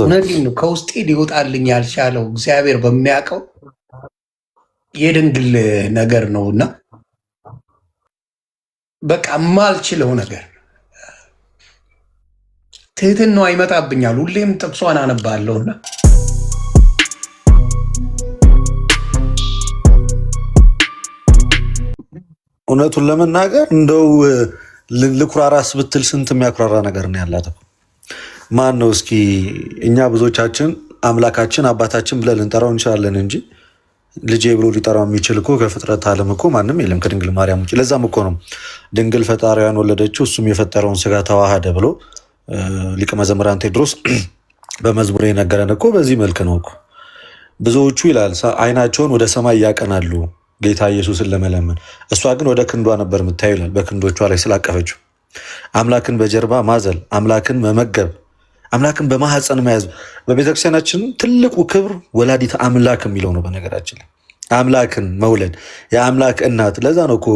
እውነቴን ነው። ከውስጤ ሊወጣልኝ ያልቻለው እግዚአብሔር በሚያውቀው የድንግል ነገር ነውና በቃ የማልችለው ነገር ትህትናዋ ይመጣብኛል። ሁሌም ጥቅሷን አነባለሁና እውነቱን ለመናገር እንደው ልኩራራስ ብትል ስንት የሚያኩራራ ነገር ነው ያላት። ማን ነው እስኪ እኛ ብዙዎቻችን አምላካችን አባታችን ብለን ልንጠራው እንችላለን እንጂ ልጄ ብሎ ሊጠራው የሚችል እኮ ከፍጥረት ዓለም እኮ ማንም የለም ከድንግል ማርያም ውጭ። ለዛም እኮ ነው ድንግል ፈጣሪዋን ወለደችው እሱም የፈጠረውን ስጋ ተዋሃደ ብሎ ሊቀ መዘምራን ቴዎድሮስ በመዝሙር የነገረን እኮ በዚህ መልክ ነው እኮ። ብዙዎቹ ይላል አይናቸውን ወደ ሰማይ ያቀናሉ ጌታ ኢየሱስን ለመለመን፣ እሷ ግን ወደ ክንዷ ነበር የምታየው ይላል። በክንዶቿ ላይ ስላቀፈችው አምላክን በጀርባ ማዘል፣ አምላክን መመገብ፣ አምላክን በማህፀን መያዝ። በቤተክርስቲያናችን ትልቁ ክብር ወላዲት አምላክ የሚለው ነው። በነገራችን ላይ አምላክን መውለድ የአምላክ እናት። ለዛ ነው እኮ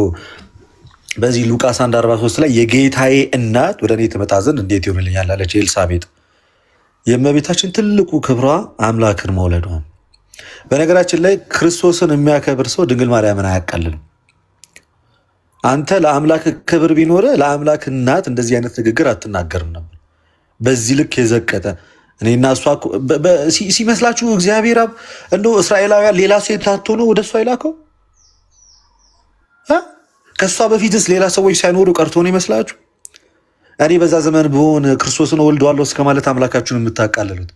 በዚህ ሉቃስ 1:43 ላይ የጌታዬ እናት ወደ እኔ ትመጣ ዘንድ እንዴት ይሆንልኛል አለች ኤልሳቤጥ። የእመቤታችን ትልቁ ክብሯ አምላክን መውለዷ። በነገራችን ላይ ክርስቶስን የሚያከብር ሰው ድንግል ማርያምን አያቃልልም። አንተ ለአምላክ ክብር ቢኖረ ለአምላክ እናት እንደዚህ አይነት ንግግር አትናገርም ነበር። በዚህ ልክ የዘቀጠ እኔና እሷ ሲመስላችሁ እግዚአብሔር አብ እንደው እስራኤላውያን ሌላ ሴት ታቶ ነው ወደ እሷ ይላከው? ከእሷ በፊትስ ሌላ ሰዎች ሳይኖሩ ቀርቶ ነው ይመስላችሁ? እኔ በዛ ዘመን ብሆን ክርስቶስን ወልደዋለሁ እስከ ማለት አምላካችሁን የምታቃልሉት።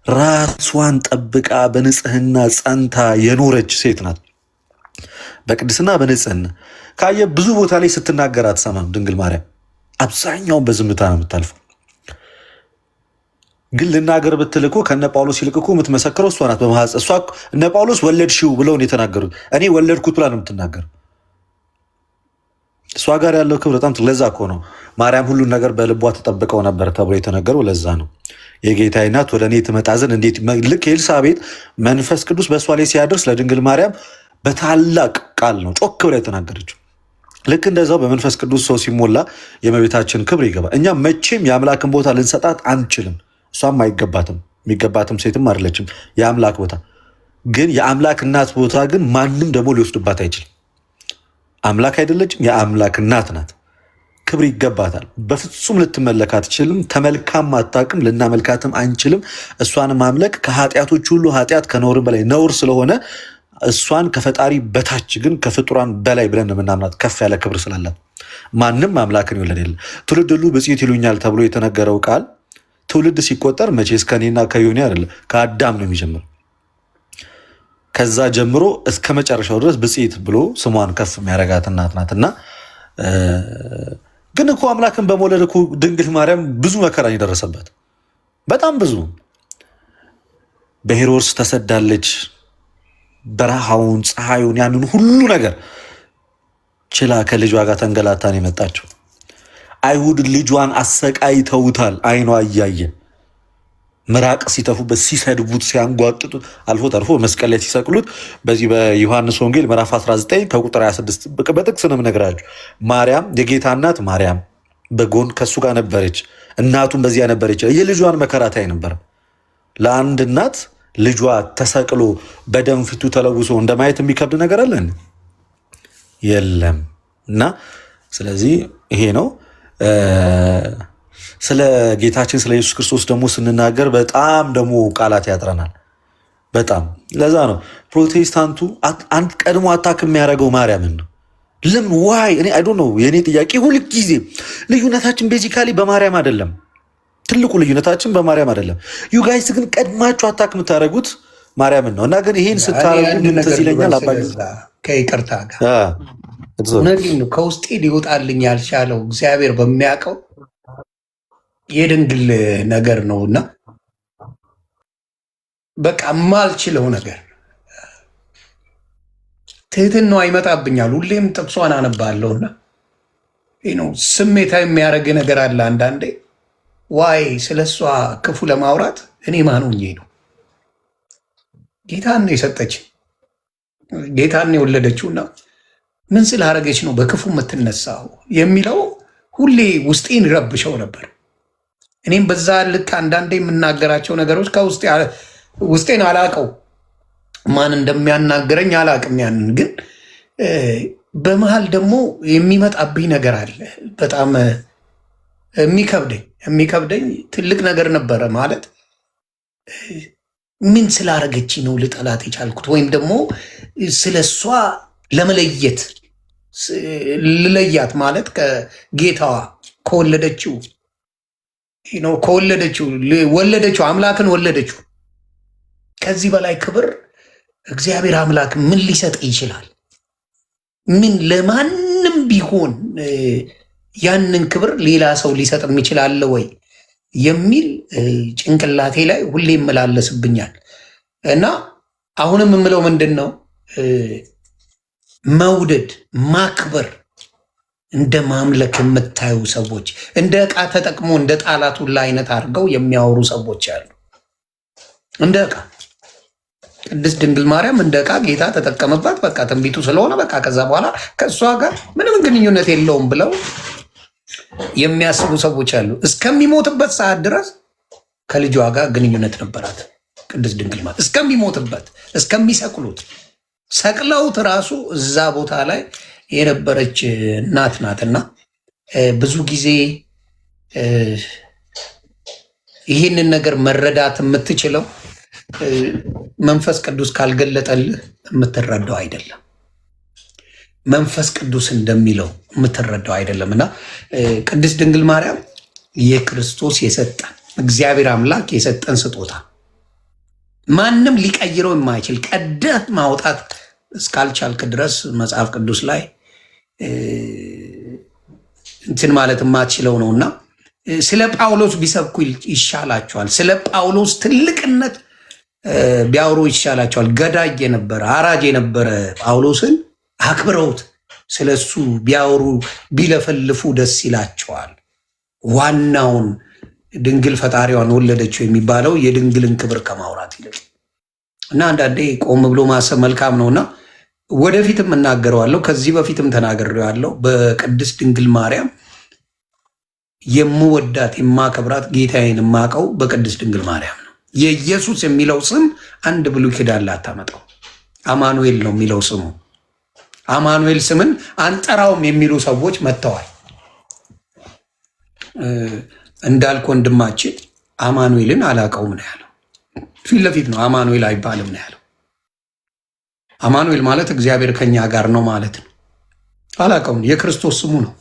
ራሷን ጠብቃ በንጽህና ጸንታ የኖረች ሴት ናት። በቅድስና በንጽህና ካየ ብዙ ቦታ ላይ ስትናገር አትሰማም ድንግል ማርያም። አብዛኛውን በዝምታ ነው የምታልፈው። ግን ልናገር ብትል እኮ ከነ ጳውሎስ ይልቅ እኮ የምትመሰክረው እሷ ናት። በማህፀን እሷ እነ ጳውሎስ ወለድሽው ብለውን የተናገሩት እኔ ወለድኩት ብላ ነው የምትናገር። እሷ ጋር ያለው ክብር በጣም ለዛ እኮ ነው ማርያም ሁሉን ነገር በልቧ ተጠብቀው ነበር ተብሎ የተነገረው። ለዛ ነው የጌታዬ እናት ወደ እኔ ትመጣ ዘንድ እንዴት ልክ ኤልሳቤጥ መንፈስ ቅዱስ በእሷ ላይ ሲያደርስ ለድንግል ማርያም በታላቅ ቃል ነው ጮክ ብላ የተናገረችው። ልክ እንደዛው በመንፈስ ቅዱስ ሰው ሲሞላ የእመቤታችን ክብር ይገባል። እኛ መቼም የአምላክን ቦታ ልንሰጣት አንችልም። እሷም አይገባትም፣ የሚገባትም ሴትም አይደለችም የአምላክ ቦታ። ግን የአምላክ እናት ቦታ ግን ማንም ደግሞ ሊወስድባት አይችልም። አምላክ አይደለችም፣ የአምላክ እናት ናት። ክብር ይገባታል። በፍጹም ልትመለክ አትችልም። ተመልካም አታውቅም፣ ልናመልካትም አንችልም። እሷን ማምለክ ከኃጢአቶች ሁሉ ኃጢአት ከነውርም በላይ ነውር ስለሆነ እሷን ከፈጣሪ በታች ግን ከፍጡራን በላይ ብለን የምናምናት ከፍ ያለ ክብር ስላላት። ማንም አምላክን ይወለድ የለ። ትውልድ ሁሉ ብፅዕት ይሉኛል ተብሎ የተነገረው ቃል ትውልድ ሲቆጠር መቼስ ከኔና ከዮኒ አይደለም ከአዳም ነው የሚጀምር። ከዛ ጀምሮ እስከ መጨረሻው ድረስ ብፅዕት ብሎ ስሟን ከፍ የሚያደርጋት እናት ናት። እና ግን እኮ አምላክን በመውለድ እኮ ድንግል ማርያም ብዙ መከራ የደረሰበት በጣም ብዙ። በሄሮድስ ተሰዳለች። በረሃውን፣ ፀሐዩን፣ ያንን ሁሉ ነገር ችላ ከልጇ ጋር ተንገላታን የመጣችው። አይሁድ ልጇን አሰቃይተውታል። አይኗ እያየ ምራቅ ሲተፉበት፣ ሲሰድቡት፣ ሲያንጓጥጡት አልፎ ተርፎ መስቀል ላይ ሲሰቅሉት በዚህ በዮሐንስ ወንጌል ምዕራፍ 19 ከቁጥር 26 በጥቅስ ነው የምነግራችሁ። ማርያም የጌታ እናት ማርያም በጎን ከሱ ጋር ነበረች። እናቱም በዚያ ነበረች። የልጇን መከራ ታይ ነበር። ለአንድ እናት ልጇ ተሰቅሎ በደም ፊቱ ተለውሶ እንደማየት የሚከብድ ነገር አለን? የለም። እና ስለዚህ ይሄ ነው ስለ ጌታችን ስለ ኢየሱስ ክርስቶስ ደግሞ ስንናገር በጣም ደግሞ ቃላት ያጥረናል። በጣም ለዛ ነው ፕሮቴስታንቱ አንድ ቀድሞ አታክ የሚያደርገው ማርያምን ነው። ለምን ዋይ እኔ አይ ዶንት ኖ። የኔ ጥያቄ ሁልጊዜ ልዩነታችን ቤዚካሊ በማርያም አይደለም። ትልቁ ልዩነታችን በማርያም አይደለም። ዩ ጋይስ ግን ቀድማችሁ አታክ የምታደርጉት ማርያምን ነው። እና ግን ይሄን ስታረጉ ምን ትዝ ይለኛል አባዬ ከይቅርታ ጋር እውነቴን ነው ከውስጤ ሊወጣልኝ ያልቻለው እግዚአብሔር በሚያውቀው የድንግል ነገር ነውና በቃ የማልችለው ነገር ትህትናዋ ይመጣብኛል። ሁሌም ጥቅሷን አነባለሁና ስሜታ የሚያደርግ ነገር አለ አንዳንዴ። ዋይ ስለ እሷ ክፉ ለማውራት እኔ ማን ሆኜ ነው? ጌታን ነው የሰጠች፣ ጌታን ነው የወለደችውና ምን ስላደረገች ነው በክፉ የምትነሳው የሚለው ሁሌ ውስጤን ይረብሸው ነበር። እኔም በዛ ልክ አንዳንዴ የምናገራቸው ነገሮች ውስጤን አላቀው ማን እንደሚያናገረኝ አላቅም። ያንን ግን በመሀል ደግሞ የሚመጣብኝ ነገር አለ። በጣም የሚከብደኝ ትልቅ ነገር ነበረ። ማለት ምን ስላረገች ነው ልጠላት የቻልኩት? ወይም ደግሞ ስለ እሷ ለመለየት ልለያት ማለት ከጌታዋ ወለደችው አምላክን ወለደችው። ከዚህ በላይ ክብር እግዚአብሔር አምላክ ምን ሊሰጥ ይችላል? ምን ለማንም ቢሆን ያንን ክብር ሌላ ሰው ሊሰጥ የሚችል አለ ወይ የሚል ጭንቅላቴ ላይ ሁሌ ይመላለስብኛል። እና አሁንም የምለው ምንድን ነው መውደድ ማክበር እንደ ማምለክ የምታዩ ሰዎች እንደ ዕቃ ተጠቅሞ እንደ ጣላት ሁላ አይነት አድርገው የሚያወሩ ሰዎች አሉ። እንደ ዕቃ ቅድስት ድንግል ማርያም እንደ ዕቃ ጌታ ተጠቀመባት፣ በቃ ትንቢቱ ስለሆነ በቃ ከዛ በኋላ ከእሷ ጋር ምንም ግንኙነት የለውም ብለው የሚያስቡ ሰዎች አሉ። እስከሚሞትበት ሰዓት ድረስ ከልጇ ጋር ግንኙነት ነበራት ቅድስት ድንግል ማርያም እስከሚሞትበት፣ እስከሚሰቅሉት ሰቅለውት ራሱ እዛ ቦታ ላይ የነበረች እናት ናትና ብዙ ጊዜ ይህንን ነገር መረዳት የምትችለው መንፈስ ቅዱስ ካልገለጠልህ የምትረዳው አይደለም። መንፈስ ቅዱስ እንደሚለው የምትረዳው አይደለም። እና ቅድስት ድንግል ማርያም የክርስቶስ የሰጠን እግዚአብሔር አምላክ የሰጠን ስጦታ ማንም ሊቀይረው የማይችል ቀደህ ማውጣት እስካልቻልክ ድረስ መጽሐፍ ቅዱስ ላይ እንትን ማለት የማትችለው ነው። እና ስለ ጳውሎስ ቢሰብኩ ይሻላቸዋል። ስለ ጳውሎስ ትልቅነት ቢያወሩ ይሻላቸዋል። ገዳይ የነበረ አራጅ የነበረ ጳውሎስን አክብረውት ስለሱ ቢያወሩ ቢለፈልፉ ደስ ይላቸዋል። ዋናውን ድንግል ፈጣሪዋን ወለደችው የሚባለው የድንግልን ክብር ከማውራት ይልቅ እና አንዳንዴ ቆም ብሎ ማሰብ መልካም ነውና ወደፊትም እናገረዋለሁ፣ ከዚህ በፊትም ተናግሬዋለሁ። በቅድስት ድንግል ማርያም የምወዳት የማከብራት ጌታዬን የማቀው በቅድስት ድንግል ማርያም ነው። የኢየሱስ የሚለው ስም አንድ ብሉይ ኪዳን ላይ አታመጣው። አማኑኤል ነው የሚለው ስሙ። አማኑኤል ስምን አንጠራውም የሚሉ ሰዎች መጥተዋል። እንዳልክ ወንድማችን አማኑኤልን አላቀውም ነው ያለው። ፊት ለፊት ነው አማኑኤል አይባልም ነው ያለው። አማኑኤል ማለት እግዚአብሔር ከኛ ጋር ነው ማለት ነው። አላቀውም፣ የክርስቶስ ስሙ ነው።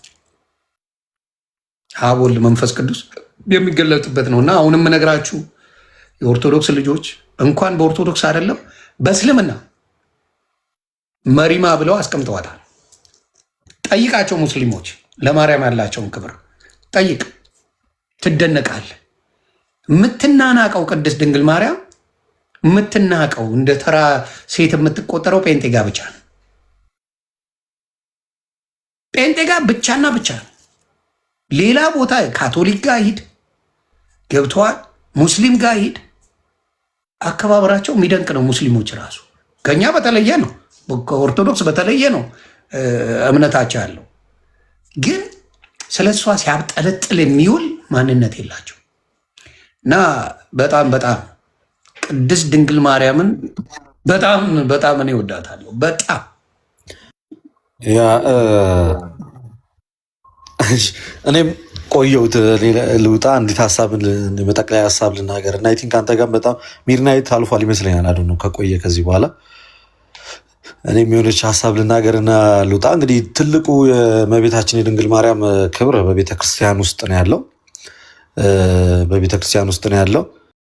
አብ ወልድ መንፈስ ቅዱስ የሚገለጥበት ነው። እና አሁንም የምነግራችሁ የኦርቶዶክስ ልጆች እንኳን በኦርቶዶክስ አይደለም በእስልምና መሪማ ብለው አስቀምጠዋታል። ጠይቃቸው፣ ሙስሊሞች ለማርያም ያላቸውን ክብር ጠይቅ፣ ትደነቃል። የምትናናቀው ቅድስት ድንግል ማርያም የምትናቀው እንደ ተራ ሴት የምትቆጠረው ጴንጤ ጋ ብቻ ነው። ጴንጤ ጋ ብቻና ብቻ ነው። ሌላ ቦታ ካቶሊክ ጋር ሂድ ገብተዋል። ሙስሊም ጋር ሂድ፣ አከባበራቸው የሚደንቅ ነው። ሙስሊሞች ራሱ ከኛ በተለየ ነው፣ ከኦርቶዶክስ በተለየ ነው እምነታቸው ያለው። ግን ስለ እሷ ሲያብጠለጥል የሚውል ማንነት የላቸው እና በጣም በጣም ቅድስት ድንግል ማርያምን በጣም በጣም እኔ እወዳታለሁ። በጣም እኔም ቆየሁት ልውጣ እንዴት ሀሳብን መጠቅለያ ሀሳብ ልናገር እና አይ ቲንክ አንተ ጋር በጣም ሚድናይት አልፏል ይመስለኛል። አዱ ነው ከቆየ ከዚህ በኋላ እኔም የሆነች ሀሳብ ልናገርና ልውጣ። እንግዲህ ትልቁ የእመቤታችን የድንግል ማርያም ክብር በቤተክርስቲያን ውስጥ ነው ያለው።